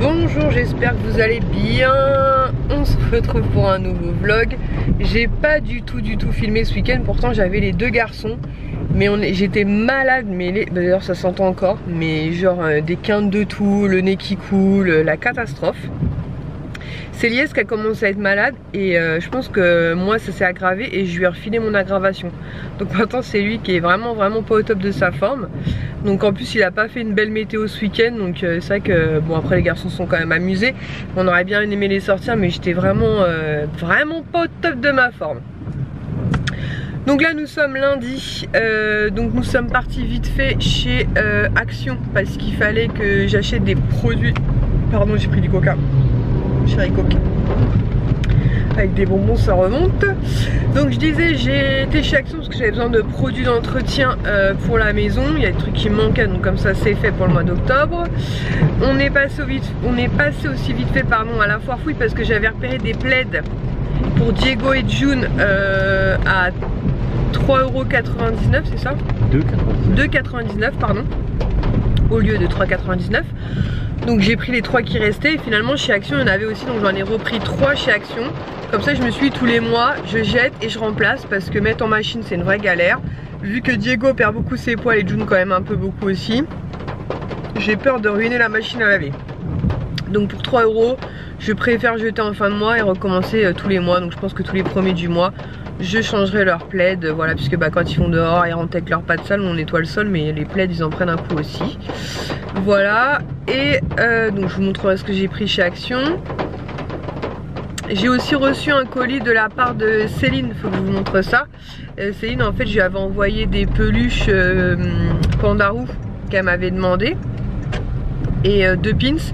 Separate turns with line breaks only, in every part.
Bonjour, j'espère que vous allez bien. On se retrouve pour un nouveau vlog. J'ai pas du tout filmé ce week-end, pourtant j'avais les deux garçons. Mais j'étais malade, mais d'ailleurs ça s'entend encore. Mais genre des quintes de tout, le nez qui coule, la catastrophe. C'est Lies qui a commencé à être malade et je pense que moi ça s'est aggravé et je lui ai refilé mon aggravation. Donc maintenant c'est lui qui est vraiment pas au top de sa forme. Donc en plus il a pas fait une belle météo ce week-end, donc c'est vrai que bon, après les garçons sont quand même amusés. On aurait bien aimé les sortir mais j'étais vraiment pas au top de ma forme. Donc là nous sommes lundi, donc nous sommes partis vite fait chez Action parce qu'il fallait que j'achète des produits. Pardon, j'ai pris du coca. Chéri coca. Avec des bonbons ça remonte. Donc je disais j'ai été chez Action parce que j'avais besoin de produits d'entretien pour la maison. Il y a des trucs qui me manquaient, donc comme ça c'est fait pour le mois d'octobre. On est passé aussi vite fait pardon à la foire fouille parce que j'avais repéré des plaids pour Diego et June à 3,99 €, c'est ça? 2,99 pardon, au lieu de 3,99. Donc j'ai pris les 3 qui restaient et finalement chez Action il y en avait aussi, donc j'en ai repris 3 chez Action. Comme ça je me suis dit tous les mois je jette et je remplace parce que mettre en machine c'est une vraie galère. Vu que Diego perd beaucoup ses poils et June quand même un peu beaucoup aussi, j'ai peur de ruiner la machine à laver. Donc pour 3 € je préfère jeter en fin de mois et recommencer tous les mois. Donc je pense que tous les premiers du mois je changerai leur plaid, voilà, puisque bah, quand ils vont dehors ils rentrent avec leur pas de sale, on nettoie le sol mais les plaids ils en prennent un coup aussi. Voilà, et donc je vous montrerai ce que j'ai pris chez Action. J'ai aussi reçu un colis de la part de Céline, faut que je vous montre ça. Céline en fait je lui avais envoyé des peluches Pandarou qu'elle m'avait demandé et 2 pins.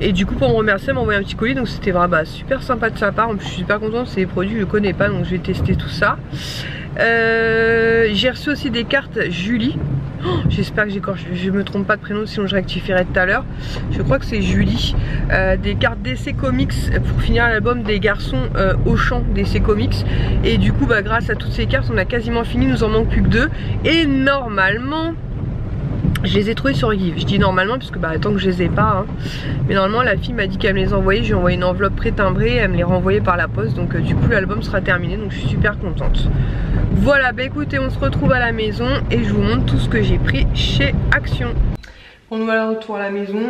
Et du coup pour me remercier elle m'a envoyé un petit colis, donc c'était vraiment super sympa de sa part. En plus je suis super contente, c'est des produits que je connais pas donc je vais tester tout ça. J'ai reçu aussi des cartes Julie. Oh, j'espère que je me trompe pas de prénom, sinon je rectifierai tout à l'heure. Je crois que c'est Julie. Des cartes DC Comics pour finir l'album des garçons au champ DC Comics. Et du coup bah, grâce à toutes ces cartes on a quasiment fini, nous en manque plus que 2. Et normalement je les ai trouvés sur Give. Je dis normalement puisque bah tant que je les ai pas hein. Mais normalement la fille m'a dit qu'elle me les envoyait. Je lui ai envoyé une enveloppe pré-timbrée, elle me les renvoyait par la poste. Donc du coup l'album sera terminé, donc je suis super contente. Voilà, bah écoutez on se retrouve à la maison et je vous montre tout ce que j'ai pris chez Action. Bon, nous voilà retour à la maison,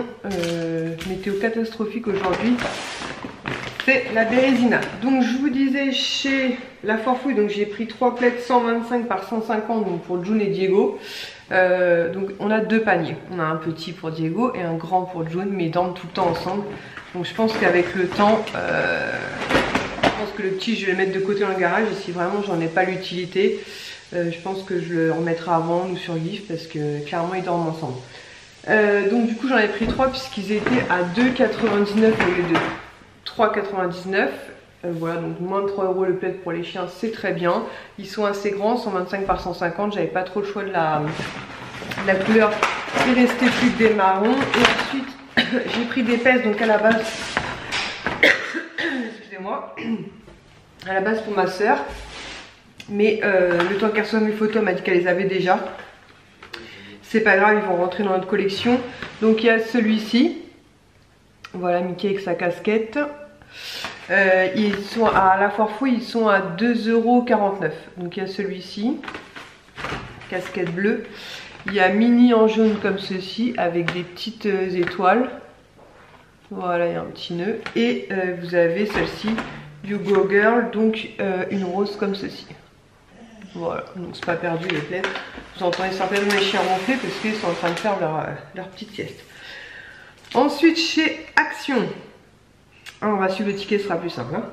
météo catastrophique aujourd'hui. C'est la Bérésina. Donc je vous disais chez la foire fouille, donc j'ai pris 3 plaids 125 par 150 donc pour June et Diego. Donc on a 2 paniers, on a un petit pour Diego et un grand pour June, mais ils dorment tout le temps ensemble. Donc je pense qu'avec le temps, je pense que le petit je vais le mettre de côté dans le garage et si vraiment j'en ai pas l'utilité, je pense que je le remettrai avant ou sur GIF parce que clairement ils dorment ensemble. Donc du coup j'en ai pris 3 puisqu'ils étaient à 2,99 € au lieu de 3,99 €. Voilà, donc moins de 3 € le plaid pour les chiens, c'est très bien. Ils sont assez grands, 125 par 150, j'avais pas trop le choix de la couleur. Il restait plus que des marrons. Et ensuite j'ai pris des pèses, donc à la base excusez-moi, à la base pour ma soeur. Mais le temps qu'elle reçoit mes photos, elle m'a dit qu'elle les avait déjà. C'est pas grave, ils vont rentrer dans notre collection. Donc il y a celui-ci. Voilà, Mickey avec sa casquette. Ils sont à la foire fouille, ils sont à 2,49 €. Donc il y a celui-ci, casquette bleue. Il y a Mini en jaune comme ceci avec des petites étoiles. Voilà, il y a un petit nœud. Et vous avez celle-ci, You Go Girl, donc une rose comme ceci. Voilà, donc c'est pas perdu les plaids. Vous entendez certainement les chiens ronfler parce qu'ils sont en train de faire leur petite sieste. Ensuite chez Action. On va suivre le ticket, ce sera plus simple. Hein.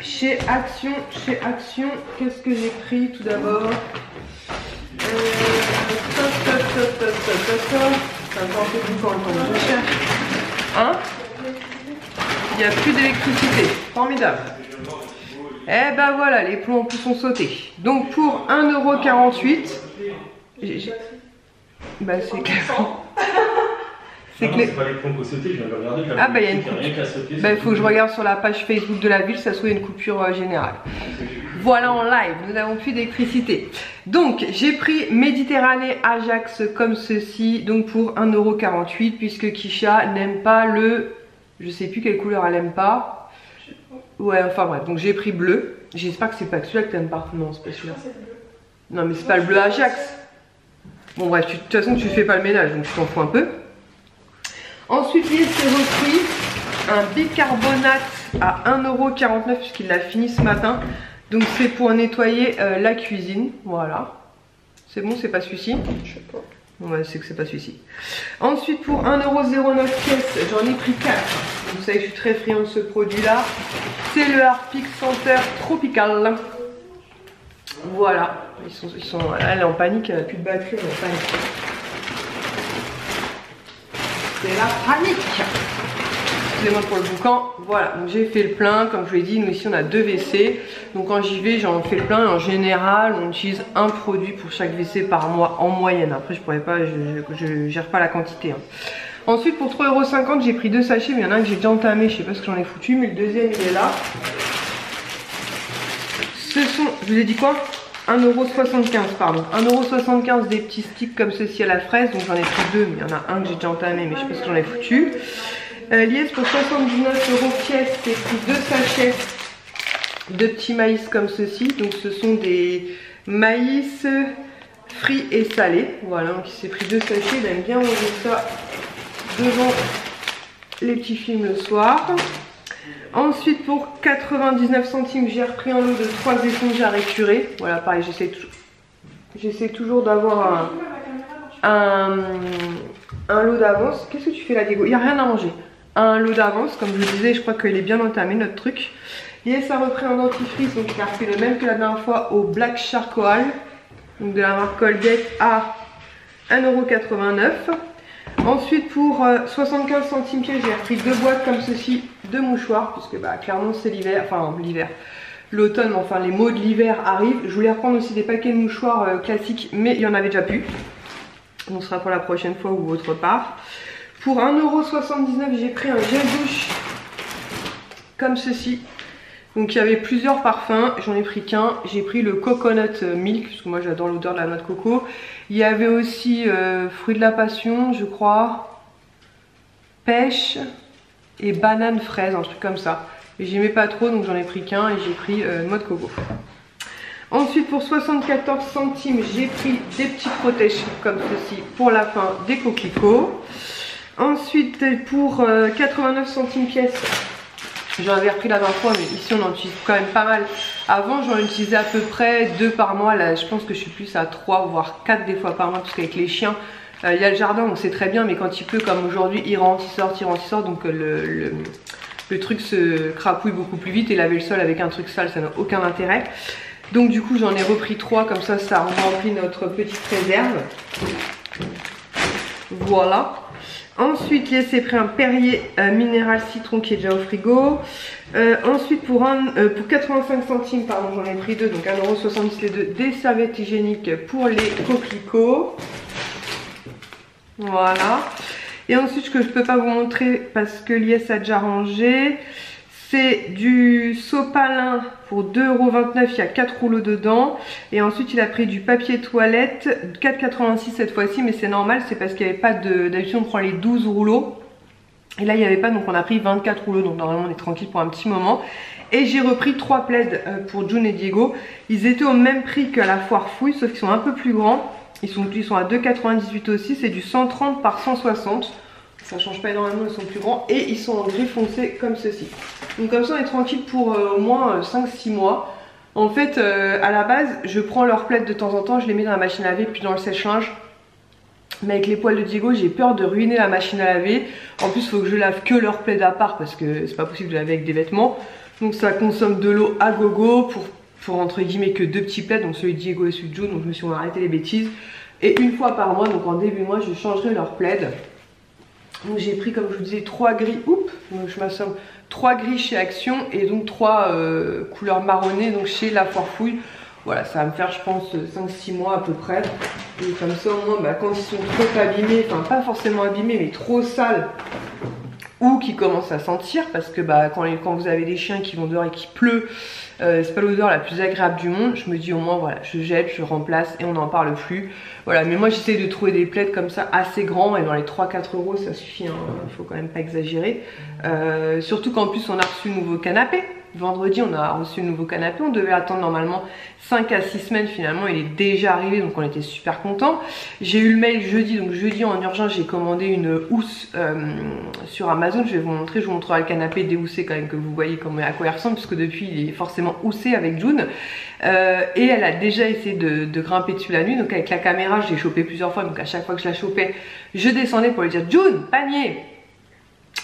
Chez Action, qu'est-ce que j'ai pris tout d'abord? Ça me un peu plus quand je cherche. Hein? Il n'y a plus d'électricité. Formidable. Eh ben voilà, les plombs en plus sont sautés. Donc pour 1,48 €. Bah c'est clairement. C'est que pas les plombs sautés, je viens de regarder. Ah bah il y a une coupure. Bah il faut que je regarde sur la page Facebook de la ville, ça se trouve il y a une coupure générale. Voilà en live, nous n'avons plus d'électricité. Donc j'ai pris Méditerranée Ajax comme ceci, donc pour 1,48 € puisque Kisha n'aime pas le... Je sais plus quelle couleur elle aime pas. Ouais, enfin bref, donc j'ai pris bleu. J'espère que c'est pas celui-là que t'aimes pas. Non, c'est pas celui-là. Non mais c'est pas le bleu Ajax. Bon bref, de toute façon tu fais pas le ménage, donc tu t'en fous un peu. Ensuite, il s'est repris un bicarbonate à 1,49 € puisqu'il l'a fini ce matin. Donc c'est pour nettoyer la cuisine, voilà. C'est bon, c'est pas celui-ci? Je sais pas. Ouais, c'est que c'est pas celui-ci. Ensuite pour 1,09 € pièce, j'en ai pris 4. Vous savez que je suis très friand de ce produit-là. C'est le Harpic Senteur Tropical. Voilà. Voilà, elle est en panique, elle n'a plus de batterie, elle est en panique. C'est la panique. Excusez-moi pour le boucan. Voilà, donc j'ai fait le plein. Comme je vous l'ai dit, nous ici on a 2 WC. Donc quand j'y vais, j'en fais le plein. Et en général, on utilise un produit pour chaque WC par mois en moyenne. Après, je pourrais pas, je gère pas la quantité. Hein. Ensuite, pour 3,50 €, j'ai pris 2 sachets. Mais il y en a un que j'ai déjà entamé. Je sais pas ce que j'en ai foutu, mais le deuxième il est là. Ce sont, je vous ai dit quoi? 1,75 €, pardon. 1,75 € des petits sticks comme ceci à la fraise. Donc j'en ai pris 2, mais il y en a un que j'ai déjà entamé, mais je sais pas ce que j'en ai foutu. Liesse pour 79 € pièce, j'ai pris 2 sachets de petits maïs comme ceci. Donc ce sont des maïs frits et salés. Voilà, donc il s'est pris 2 sachets. Il aime bien manger ça devant les petits films le soir. Ensuite pour 99 centimes, j'ai repris un lot de 3 éponges à récurer. Voilà, pareil, j'essaie toujours d'avoir un lot d'avance. Qu'est-ce que tu fais là, Diego? Il n'y a rien à manger. Un lot d'avance, comme je vous disais, je crois qu'il est bien entamé notre truc. Et ça a repris un dentifrice, donc il a repris le même que la dernière fois au Black Charcoal, donc de la marque Colgate à 1,89 €. Ensuite pour 75 centimes pièce, j'ai repris 2 boîtes comme ceci de mouchoirs, puisque bah, clairement c'est l'hiver, enfin l'hiver, l'automne, enfin les mots de l'hiver arrivent. Je voulais reprendre aussi des paquets de mouchoirs classiques, mais il y en avait déjà plus. On sera pour la prochaine fois ou autre part. Pour 1,79 €, j'ai pris un gel douche comme ceci. Donc il y avait plusieurs parfums, j'en ai pris qu'un. J'ai pris le Coconut Milk, parce que moi j'adore l'odeur de la noix de coco. Il y avait aussi fruit de la passion, je crois, pêche et banane fraise, un truc comme ça. Et j'aimais pas trop, donc j'en ai pris qu'un et j'ai pris noix de coco. Ensuite pour 74 centimes, j'ai pris des petits protèges comme ceci pour la fin des coquelicots. Ensuite pour 89 centimes pièce, j'en avais repris la dernière fois, mais ici on en utilise quand même pas mal. Avant j'en utilisais à peu près 2 par mois, là je pense que je suis plus à 3 voire 4 des fois par mois, parce qu'avec les chiens, il y a le jardin donc c'est très bien, mais quand il pleut comme aujourd'hui, il rentre, il sort, donc le truc se crapouille beaucoup plus vite, et laver le sol avec un truc sale ça n'a aucun intérêt. Donc du coup j'en ai repris 3, comme ça ça remplit notre petite réserve. Voilà. Ensuite, il s'est pris un Perrier minéral citron qui est déjà au frigo. Ensuite, pour 85 centimes, pardon, j'en ai pris 2, donc 1,70 € les deux, des serviettes hygiéniques pour les coquelicots. Voilà. Et ensuite, ce que je ne peux pas vous montrer parce que Lies a déjà rangé, c'est du sopalin pour 2,29 €, il y a 4 rouleaux dedans. Et ensuite il a pris du papier toilette, 4,86 € cette fois-ci, mais c'est normal, c'est parce qu'il n'y avait pas de... D'habitude on prend les 12 rouleaux. Et là il n'y avait pas, donc on a pris 24 rouleaux, donc normalement on est tranquille pour un petit moment. Et j'ai repris 3 plaids pour June et Diego. Ils étaient au même prix qu'à la foire fouille, sauf qu'ils sont un peu plus grands. Ils sont à 2,98 € aussi, c'est du 130 par 160. Ça change pas énormément, ils sont plus grands et ils sont en gris foncé comme ceci. Donc comme ça on est tranquille pour au moins 5-6 mois. En fait à la base je prends leurs plaids de temps en temps, je les mets dans la machine à laver puis dans le sèche-linge. Mais avec les poils de Diego j'ai peur de ruiner la machine à laver. En plus il faut que je lave que leurs plaids à part parce que c'est pas possible de laver avec des vêtements. Donc ça consomme de l'eau à gogo pour entre guillemets que 2 petits plaids, donc celui de Diego et celui de June. Donc je me suis arrêté les bêtises. Et une fois par mois, donc en début de mois, je changerai leurs plaids. Donc j'ai pris, comme je vous disais, 3 gris, donc je m'assomme 3 gris chez Action et donc 3 couleurs marronnées donc chez La Foire Fouille. Voilà, ça va me faire je pense 5-6 mois à peu près. Et comme ça au moins bah, quand ils sont trop abîmés, enfin pas forcément abîmés mais trop sales, ou qui commence à sentir, parce que bah, quand vous avez des chiens qui vont dehors et qu'il pleut, c'est pas l'odeur la plus agréable du monde. Je me dis au moins voilà, je jette, je remplace et on n'en parle plus. Voilà, mais moi j'essaie de trouver des plaids comme ça assez grands et dans les 3-4 euros ça suffit, hein. Il faut quand même pas exagérer. Surtout qu'en plus on a reçu un nouveau canapé. Vendredi on a reçu un nouveau canapé, on devait attendre normalement 5 à 6 semaines, finalement il est déjà arrivé donc on était super contents. J'ai eu le mail jeudi, donc jeudi en urgence j'ai commandé une housse sur Amazon. Je vais vous montrer, je vous montrerai le canapé déhoussé quand même, que vous voyez à quoi il ressemble, puisque depuis il est forcément houssé avec June. Et elle a déjà essayé de grimper dessus la nuit, donc avec la caméra je l'ai chopé plusieurs fois, donc à chaque fois que je la chopais je descendais pour lui dire June, panier.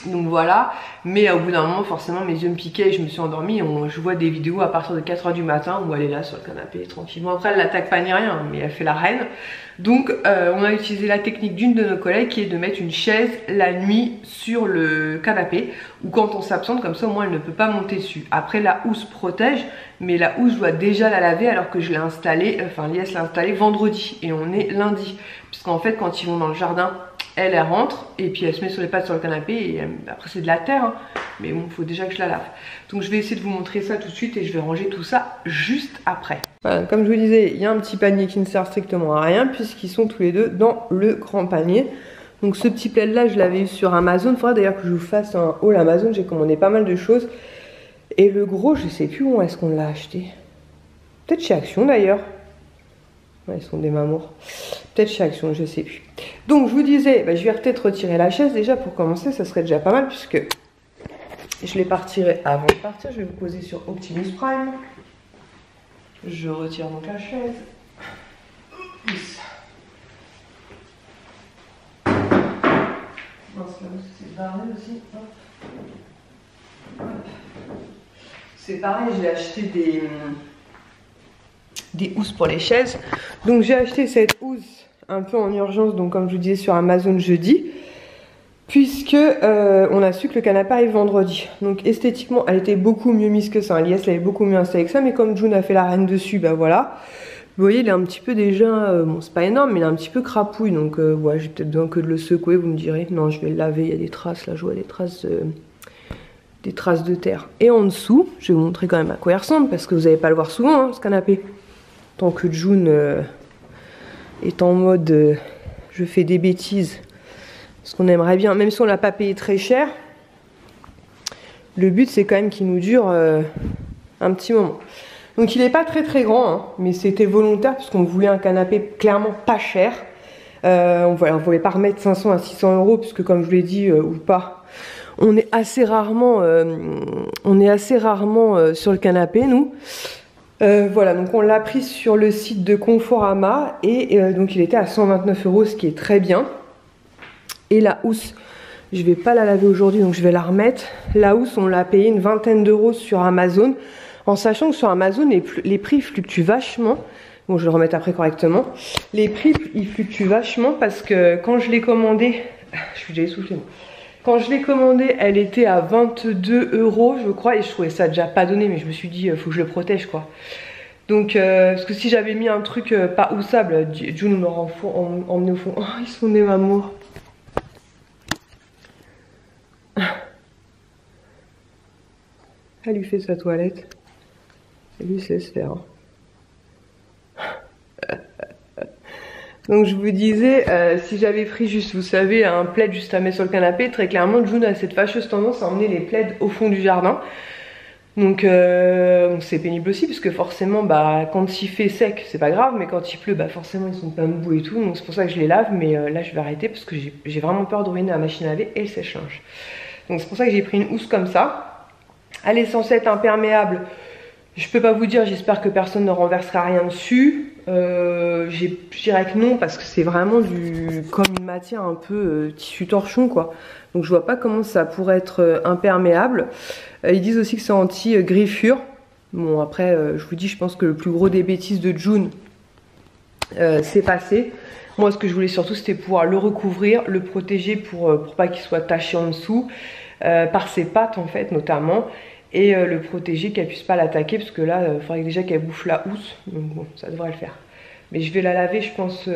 Donc voilà, mais au bout d'un moment forcément mes yeux me piquaient et je me suis endormie. Je vois des vidéos à partir de 4 h du matin où elle est là sur le canapé tranquillement. Après elle l'attaque pas ni rien, mais elle fait la reine. Donc on a utilisé la technique d'une de nos collègues qui est de mettre une chaise la nuit sur le canapé, ou quand on s'absente, comme ça au moins elle ne peut pas monter dessus. Après la housse protège, mais la housse je dois déjà la laver alors que je l'ai installée, enfin Lies l'a installée vendredi et on est lundi. Puisqu'en fait quand ils vont dans le jardin, elle rentre et puis elle se met sur les pattes sur le canapé et après c'est de la terre, hein. Mais bon, il faut déjà que je la lave. Donc je vais essayer de vous montrer ça tout de suite et je vais ranger tout ça juste après. Voilà, comme je vous disais, il y a un petit panier qui ne sert strictement à rien puisqu'ils sont tous les deux dans le grand panier. Donc ce petit plaid là je l'avais eu sur Amazon. Il faudra d'ailleurs que je vous fasse un haul Amazon, j'ai commandé pas mal de choses. Et le gros je sais plus où est-ce qu'on l'a acheté. Peut-être chez Action d'ailleurs. Ouais, ils sont des mamours. Peut-être chez Action, je sais plus. Donc je vous disais, bah, je vais peut-être retirer la chaise déjà pour commencer, ça serait déjà pas mal puisque je l'ai pas retirée avant de partir. Je vais vous poser sur Optimus Prime. Je retire donc la chaise. C'est barré aussi. C'est pareil, j'ai acheté des housses pour les chaises. Donc j'ai acheté cette housse un peu en urgence, donc comme je vous disais sur Amazon jeudi, puisque on a su que le canapé arrive vendredi. Donc esthétiquement elle était beaucoup mieux mise que ça. Lies l'avait beaucoup mieux installé que ça, mais comme June a fait la reine dessus, bah voilà. Vous voyez il est un petit peu déjà, bon c'est pas énorme mais il est un petit peu crapouille, donc ouais, j'ai peut-être besoin que de le secouer, vous me direz. Non, je vais le laver, il y a des traces là, je vois des traces de terre. Et en dessous, je vais vous montrer quand même à quoi il ressemble, parce que vous n'allez pas le voir souvent, hein, ce canapé. Tant que June est en mode je fais des bêtises, parce qu'on aimerait bien, même si on l'a pas payé très cher, le but c'est quand même qu'il nous dure un petit moment. Donc il n'est pas très grand, hein, mais c'était volontaire, puisqu'on voulait un canapé clairement pas cher. On ne voulait pas remettre 500 à 600 euros, puisque comme je vous l'ai dit, ou pas, on est assez rarement sur le canapé, nous. Voilà, donc on l'a pris sur le site de Conforama et donc il était à 129 euros, ce qui est très bien. Et la housse, je vais pas la laver aujourd'hui, donc je vais la remettre. La housse, on l'a payé une vingtaine d'euros sur Amazon, en sachant que sur Amazon, les prix fluctuent vachement. Bon, je vais le remettre après correctement. Les prix, ils fluctuent vachement parce que quand je l'ai commandé, je suis déjà essoufflée, moi. Quand je l'ai commandé, elle était à 22 euros, je crois, et je trouvais ça déjà pas donné, mais je me suis dit, faut que je le protège, quoi. Donc, parce que si j'avais mis un truc pas houssable, June m'aurait emmené au fond. Oh, ils sont des mamours. Elle lui fait sa toilette. Et lui se laisse faire. Donc je vous disais, si j'avais pris juste, vous savez, un plaid juste à mettre sur le canapé, très clairement June a cette fâcheuse tendance à emmener les plaids au fond du jardin. Donc c'est pénible aussi, parce que forcément bah, quand il fait sec c'est pas grave, mais quand il pleut bah, forcément ils sont pleins de boue et tout. Donc c'est pour ça que je les lave, mais là je vais arrêter parce que j'ai vraiment peur de ruiner la machine à laver et le sèche-linge. Donc c'est pour ça que j'ai pris une housse comme ça. Elle est censée être imperméable. Je peux pas vous dire, j'espère que personne ne renversera rien dessus. Je dirais que non, parce que c'est vraiment comme une matière un peu tissu torchon, quoi. Donc je vois pas comment ça pourrait être imperméable. Ils disent aussi que c'est anti-griffure. Bon après, je vous dis, je pense que le plus gros des bêtises de June c'est passé. Moi ce que je voulais surtout c'était pouvoir le recouvrir, le protéger pour pas qu'il soit taché en dessous, par ses pattes en fait notamment. Et le protéger, qu'elle puisse pas l'attaquer, parce que là, il faudrait déjà qu'elle bouffe la housse. Donc bon, ça devrait le faire. Mais je vais la laver, je pense,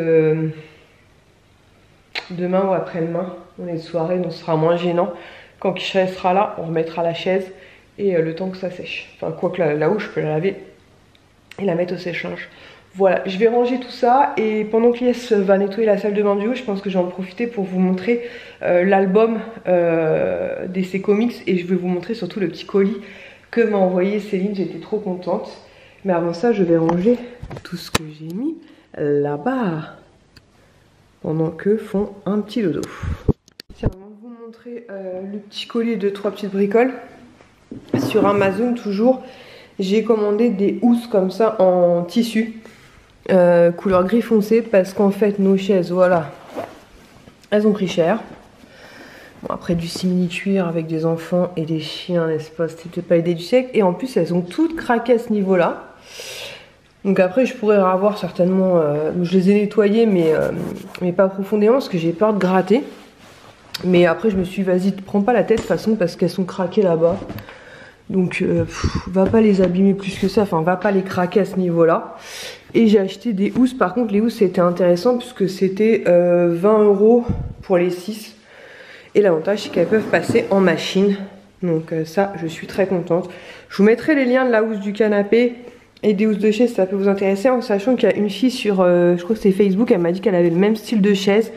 demain ou après-demain. On est de soirée, donc ce sera moins gênant. Quand Kisha sera là, on remettra la chaise et le temps que ça sèche. Enfin, quoique la housse, je peux la laver et la mettre au sèche-linge. Voilà, je vais ranger tout ça et pendant que Lies va nettoyer la salle de bain du haut, je pense que je vais en profiter pour vous montrer l'album DC Comics et je vais vous montrer surtout le petit colis que m'a envoyé Céline. J'étais trop contente. Mais avant ça, je vais ranger tout ce que j'ai mis là-bas pendant que font un petit dodo. Tiens, on va vous montrer le petit colis de 3 petites bricoles. Sur Amazon, toujours, j'ai commandé des housses comme ça en tissu. Couleur gris foncé parce qu'en fait nos chaises, voilà, elles ont pris cher. Bon, après du simili cuir avec des enfants et des chiens, n'est-ce pas, c'était pas l'idée du siècle. Et en plus elles ont toutes craqué à ce niveau là. Donc après je pourrais avoir certainement, je les ai nettoyées mais pas profondément parce que j'ai peur de gratter. Mais après je me suis dit vas-y, prends pas la tête de toute façon parce qu'elles sont craquées là-bas. Donc va pas les abîmer plus que ça, enfin va pas les craquer à ce niveau là. Et j'ai acheté des housses, par contre les housses c'était intéressant puisque c'était 20 € pour les 6. Et l'avantage c'est qu'elles peuvent passer en machine. Donc ça je suis très contente. Je vous mettrai les liens de la housse du canapé et des housses de chaise si ça peut vous intéresser. En sachant qu'il y a une fille sur, je crois que c'est Facebook, elle m'a dit qu'elle avait le même style de chaise.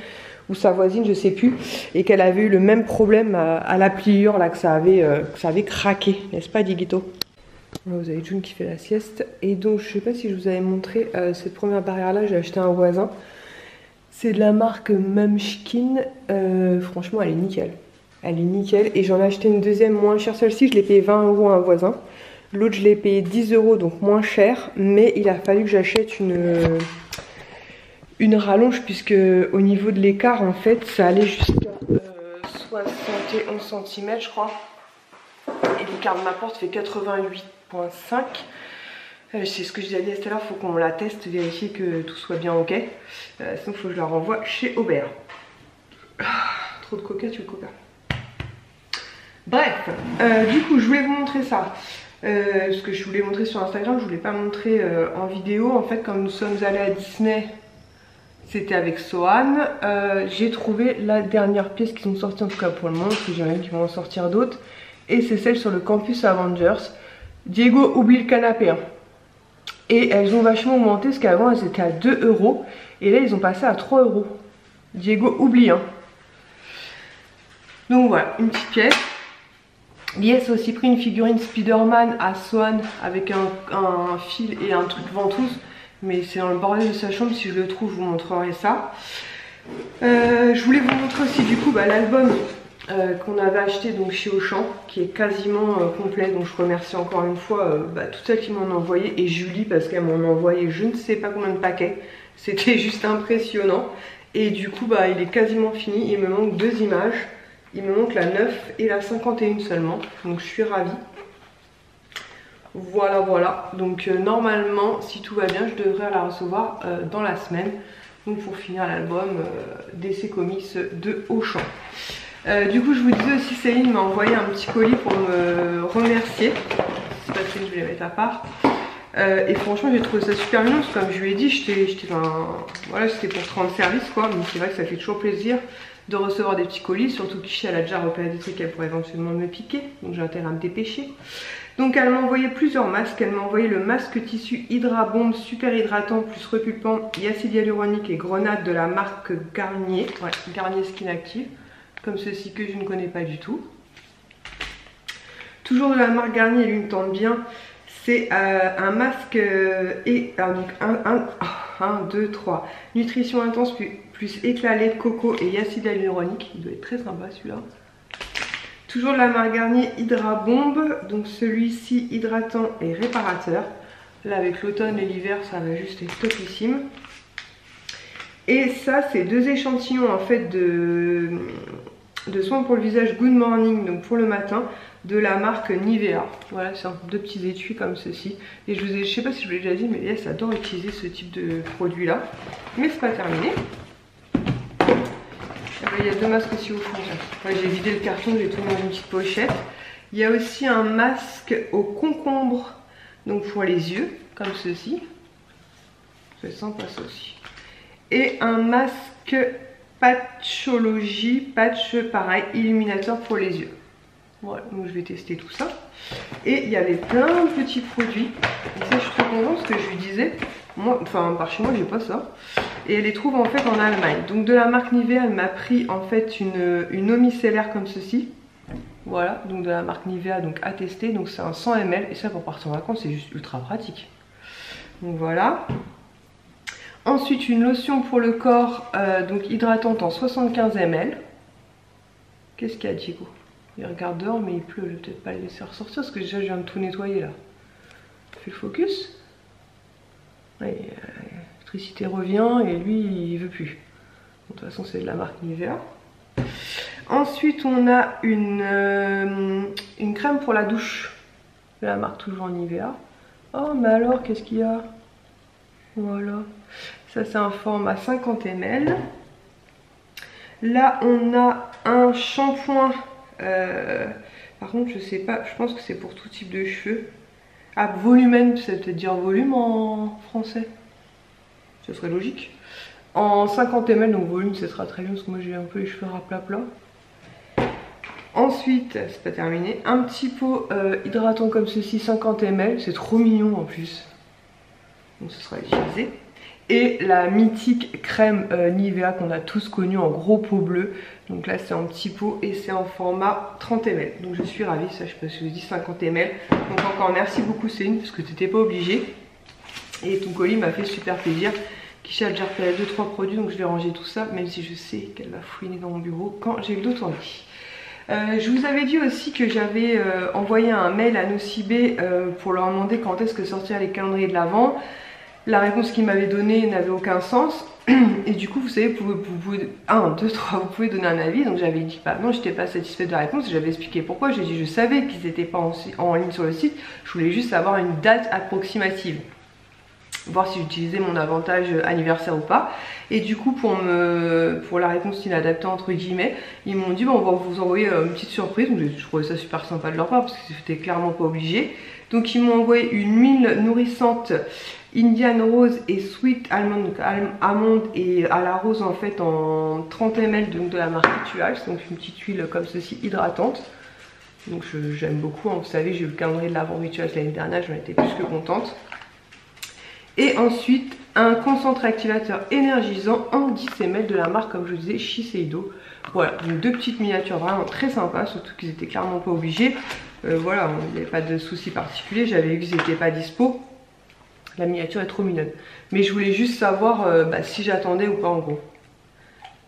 Ou sa voisine, je sais plus, et qu'elle avait eu le même problème à la pliure, là, que ça avait craqué, n'est-ce pas, Dieguito? Vous avez June qui fait la sieste, et donc je sais pas si je vous avais montré cette première barrière là, j'ai acheté un voisin, c'est de la marque Mumchkin, franchement elle est nickel, et j'en ai acheté une deuxième moins chère, celle-ci je l'ai payé 20 € à un voisin, l'autre je l'ai payé 10 €, donc moins cher, mais il a fallu que j'achète une rallonge puisque au niveau de l'écart en fait ça allait jusqu'à 71 cm je crois et l'écart de ma porte fait 88,5. C'est ce que je disais tout à l'heure, il faut qu'on la teste, vérifier que tout soit bien ok, sinon il faut que je la renvoie chez Aubert. Trop de coca, tu veux coca? Bref, du coup je voulais vous montrer ça. Ce que je voulais montrer sur Instagram, je voulais pas montrer en vidéo. En fait, comme nous sommes allés à Disney, c'était avec Sohan. J'ai trouvé la dernière pièce qu'ils ont sortie, en tout cas pour le moment, parce que j'ai rien qui vont en sortir d'autres. Et c'est celle sur le campus Avengers. Diego oublie le canapé. Hein. Et elles ont vachement augmenté, parce qu'avant elles étaient à 2 €. Et là ils ont passé à 3 €. Diego oublie. Hein. Donc voilà, une petite pièce. Lies a aussi pris une figurine Spider-Man à Swan avec un fil et un truc ventouse. Mais c'est dans le bordel de sa chambre, si je le trouve je vous montrerai ça. Je voulais vous montrer aussi du coup l'album qu'on avait acheté donc chez Auchan, qui est quasiment complet. Donc je remercie encore une fois toutes celles qui m'en ont envoyé et Julie parce qu'elle m'en a envoyé je ne sais pas combien de paquets. C'était juste impressionnant. Et du coup il est quasiment fini, il me manque 2 images. Il me manque la 9 et la 51 seulement, donc je suis ravie. Voilà, donc normalement si tout va bien je devrais la recevoir dans la semaine. Donc pour finir l'album DC Comics de Auchan. Du coup je vous disais aussi, Céline m'a envoyé un petit colis pour me remercier. C'est pas Céline, je vais la mettre à part. Et franchement j'ai trouvé ça super mignon, parce que comme je lui ai dit, voilà, c'était pour te rendre service quoi. Mais c'est vrai que ça fait toujours plaisir de recevoir des petits colis, surtout qu'Ishi elle a déjà repéré des trucs qu'elle pourrait éventuellement me piquer, donc j'ai intérêt à me dépêcher. Donc elle m'a envoyé plusieurs masques, elle m'a envoyé le masque tissu Hydra Bomb super hydratant plus repulpant et acide hyaluronique et grenade de la marque Garnier, ouais, Garnier Skin Active, comme ceci que je ne connais pas du tout. Toujours de la marque Garnier, lui me tente bien, c'est un masque et donc 1, 2, 3, nutrition intense plus éclat lait de coco et acide hyaluronique, il doit être très sympa celui-là. Toujours de la marque Garnier Hydra Bomb, donc celui-ci hydratant et réparateur. Là avec l'automne et l'hiver ça va juste être topissime. Et ça c'est 2 échantillons en fait de soins pour le visage Good Morning, donc pour le matin, de la marque Nivea. Voilà, c'est 2 petits étuis comme ceci. Et je sais pas si je vous l'ai déjà dit, mais Lies adore utiliser ce type de produit là. Mais c'est pas terminé. Il y a 2 masques aussi au fond. Ouais, j'ai vidé le carton, j'ai tout mis dans une petite pochette. Il y a aussi un masque au concombre, donc pour les yeux, comme ceci. C'est sympa ça aussi. Et un masque Patchologie, patch pareil, illuminateur pour les yeux. Voilà, donc je vais tester tout ça. Et il y avait plein de petits produits. Et ça, je suis très contente parce que je lui disais, moi, enfin par chez moi j'ai pas ça. Et elle les trouve en fait en Allemagne. Donc de la marque Nivea, elle m'a pris en fait une eau micellaire comme ceci. Voilà, donc de la marque Nivea, donc à tester. Donc c'est un 100 ml. Et ça pour partir en vacances, c'est juste ultra pratique. Donc voilà. Ensuite une lotion pour le corps, donc hydratante en 75 ml. Qu'est-ce qu'il y a, Diego? Il regarde dehors mais il pleut, je vais peut-être pas le laisser ressortir parce que déjà je viens de tout nettoyer là. Fais le focus. Ouais, l'électricité revient et lui il veut plus. Bon, de toute façon c'est de la marque Nivea. Ensuite on a une crème pour la douche de la marque toujours Nivea. Oh mais alors qu'est-ce qu'il y a? Voilà. Ça c'est un format 50 ml. Là on a un shampoing. Par contre je sais pas, je pense que c'est pour tout type de cheveux. Ah, volumen, ça veut peut-être dire volume en français. Ce serait logique. En 50 ml, donc volume, ce sera très bien parce que moi j'ai un peu les cheveux rapla-plat. Ensuite, c'est pas terminé, un petit pot hydratant comme ceci, 50 ml. C'est trop mignon en plus. Donc ce sera utilisé. Et la mythique crème Nivea qu'on a tous connue en gros pot bleu. Donc là c'est en petit pot et c'est en format 30 ml. Donc je suis ravie, ça je peux se dire 50 ml. Donc encore merci beaucoup Céline parce que tu n'étais pas obligée. Et ton colis m'a fait super plaisir. Kisha a déjà repéré 2-3 produits donc je vais ranger tout ça. Même si je sais qu'elle va fouiner dans mon bureau quand j'ai le dos tourné. Je vous avais dit aussi que j'avais envoyé un mail à Nocibé pour leur demander quand est-ce que sortir les calendriers de l'Avent. La réponse qu'ils m'avaient donnée n'avait aucun sens. Et du coup, vous savez, vous pouvez 1, 2, 3, vous pouvez donner un avis. Donc j'avais dit, bah non, j'étais pas satisfaite de la réponse. J'avais expliqué pourquoi. J'ai dit, je savais qu'ils n'étaient pas en ligne sur le site. Je voulais juste avoir une date approximative. Voir si j'utilisais mon avantage anniversaire ou pas. Et du coup, pour la réponse inadaptée entre guillemets, ils m'ont dit, bon, on va vous envoyer une petite surprise. Donc je trouvais ça super sympa de leur part parce que c'était clairement pas obligé. Donc ils m'ont envoyé une huile nourrissante Indian Rose et Sweet Almond, donc amande et à la rose en fait en 30 ml donc de la marque Rituals, donc une petite huile comme ceci hydratante. Donc j'aime beaucoup, hein. Vous savez j'ai eu le calendrier de l'Avent Rituals l'année dernière, j'en étais plus que contente. Et ensuite un concentré activateur énergisant en 10 ml de la marque comme je vous disais Shiseido. Voilà, donc deux petites miniatures vraiment très sympas, surtout qu'ils étaient clairement pas obligés. Voilà, il n'y avait pas de souci particulier, j'avais vu qu'ils n'étaient pas dispo. La miniature est trop mignonne. Mais je voulais juste savoir si j'attendais ou pas en gros.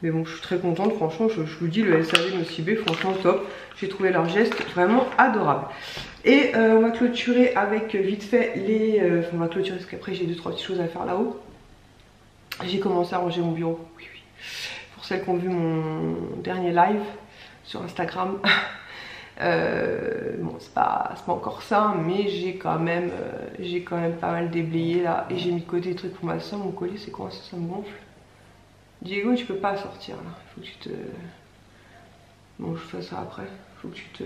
Mais bon, je suis très contente, franchement, je vous dis, le SAV Nocibé, franchement top. J'ai trouvé leur geste vraiment adorable. Et on va clôturer avec vite fait les... on va clôturer parce qu'après j'ai 2-3 petites choses à faire là-haut. J'ai commencé à ranger mon bureau, oui. Pour celles qui ont vu mon dernier live sur Instagram. Bon c'est pas encore ça mais j'ai quand même pas mal déblayé là et j'ai mis de côté des trucs pour ma soeur. Mon collier c'est quoi ça me gonfle. Diego tu peux pas sortir là, faut que tu te... Bon je fais ça après, faut que tu te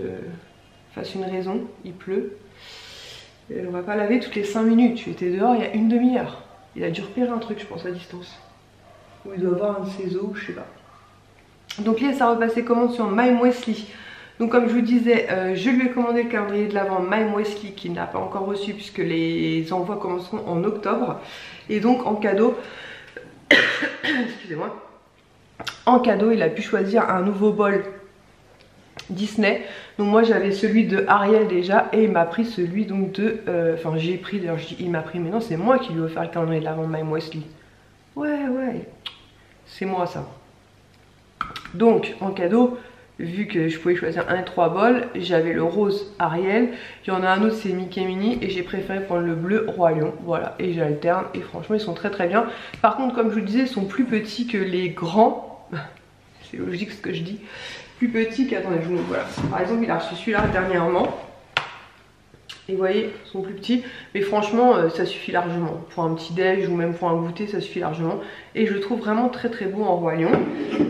fasses une raison, il pleut et on va pas laver toutes les 5 minutes, tu étais dehors il y a une demi-heure. Il a dû repérer un truc je pense à distance, ou il doit avoir un de ses os, je sais pas. Donc là ça repassait commande sur Mime Wesley. Donc comme je vous disais, je lui ai commandé le calendrier de l'Avent Mime Wesley qu'il n'a pas encore reçu puisque les envois commenceront en octobre. Et donc en cadeau, excusez-moi, en cadeau il a pu choisir un nouveau bol Disney. Donc moi j'avais celui de Ariel déjà et il m'a pris celui donc de... Enfin j'ai pris, d'ailleurs je dis il m'a pris mais non c'est moi qui lui ai offert le calendrier de l'Avent Mime Wesley. Ouais, c'est moi ça. Donc en cadeau... Vu que je pouvais choisir un et 3 bols, j'avais le rose Ariel, il y en a un autre c'est Mickey Mini et j'ai préféré prendre le bleu Roi Lion, voilà, et j'alterne et franchement ils sont très très bien. Par contre comme je vous le disais ils sont plus petits que les grands, c'est logique ce que je dis, plus petits qu'attendez je vous montre, voilà. Par exemple il a reçu celui-là dernièrement. Et vous voyez, ils sont plus petits, mais franchement ça suffit largement. Pour un petit déj ou même pour un goûter, ça suffit largement. Et je le trouve vraiment très très beau en Roi Lion.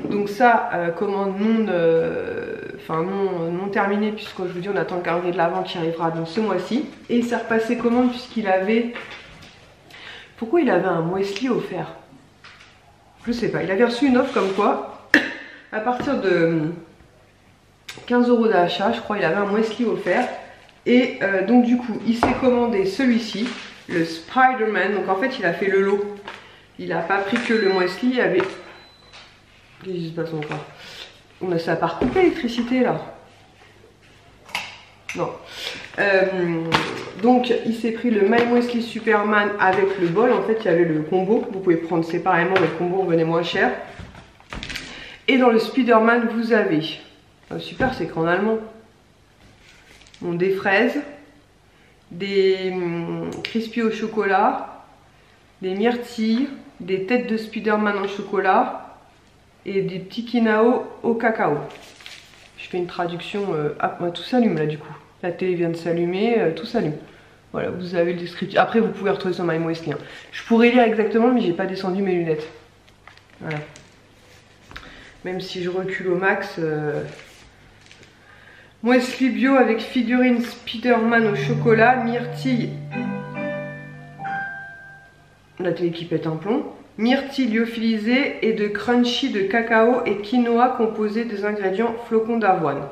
Donc ça, commande non terminée, puisque je vous dis on attend le calendrier de l'Avent qui arrivera donc ce mois-ci. Et ça repassait commande puisqu'il avait... Pourquoi il avait un Wesley offert? Je sais pas, il avait reçu une offre comme quoi, à partir de 15 € d'achat, je crois il avait un Wesley offert. Et donc du coup il s'est commandé celui-ci, le Spider-Man. Donc en fait il a fait le lot. Il a pas pris que le Wesley, il y avait... Qu'est-ce qui se passe encore? Ça a pas recoupé l'électricité là. Non. Donc il s'est pris le My Wesley Superman avec le bol. En fait il y avait le combo. Vous pouvez prendre séparément, mais le combo revenait moins cher. Et dans le Spider-Man vous avez... super, c'est qu'en allemand. Bon, des fraises, des crispy au chocolat, des myrtilles, des têtes de Spider-Man en chocolat et des petits kinao au cacao. Je fais une traduction. Tout s'allume là du coup. La télé vient de s'allumer, tout s'allume. Voilà, vous avez le descriptif. Après, vous pouvez retrouver sur My Wesley. Hein. Je pourrais lire exactement, mais j'ai pas descendu mes lunettes. Voilà. Même si je recule au max. Wesley bio avec figurine Spider-Man au chocolat, myrtille. La télé qui pète un plomb. Myrtille lyophilisée et de crunchy de cacao et quinoa composé des ingrédients flocons d'avoine.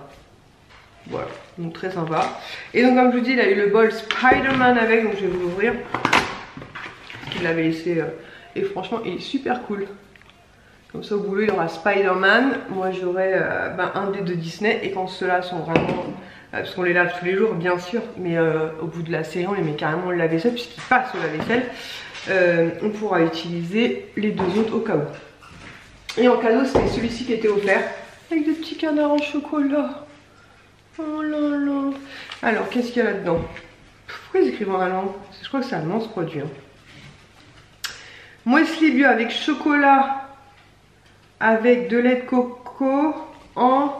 Voilà, donc très sympa. Et donc comme je vous dis, il a eu le bol Spider-Man avec, donc je vais vous l'ouvrir. Il l'avait laissé et franchement il est super cool. Comme ça au boulot il aura Spider-Man, moi j'aurai un des deux Disney. Et quand ceux-là sont vraiment... parce qu'on les lave tous les jours bien sûr, mais au bout de la série on les met carrément au lave-vaisselle puisqu'ils passent au lave-vaisselle. On pourra utiliser les deux autres au cas où. Et en cadeau c'était celui-ci qui était offert avec des petits canards en chocolat. Oh là là. Alors qu'est-ce qu'il y a là-dedans? Pourquoi ils écrivent en allemand? Je crois que c'est allemand ce produit. Hein. Wesley bio avec chocolat, avec de lait de coco en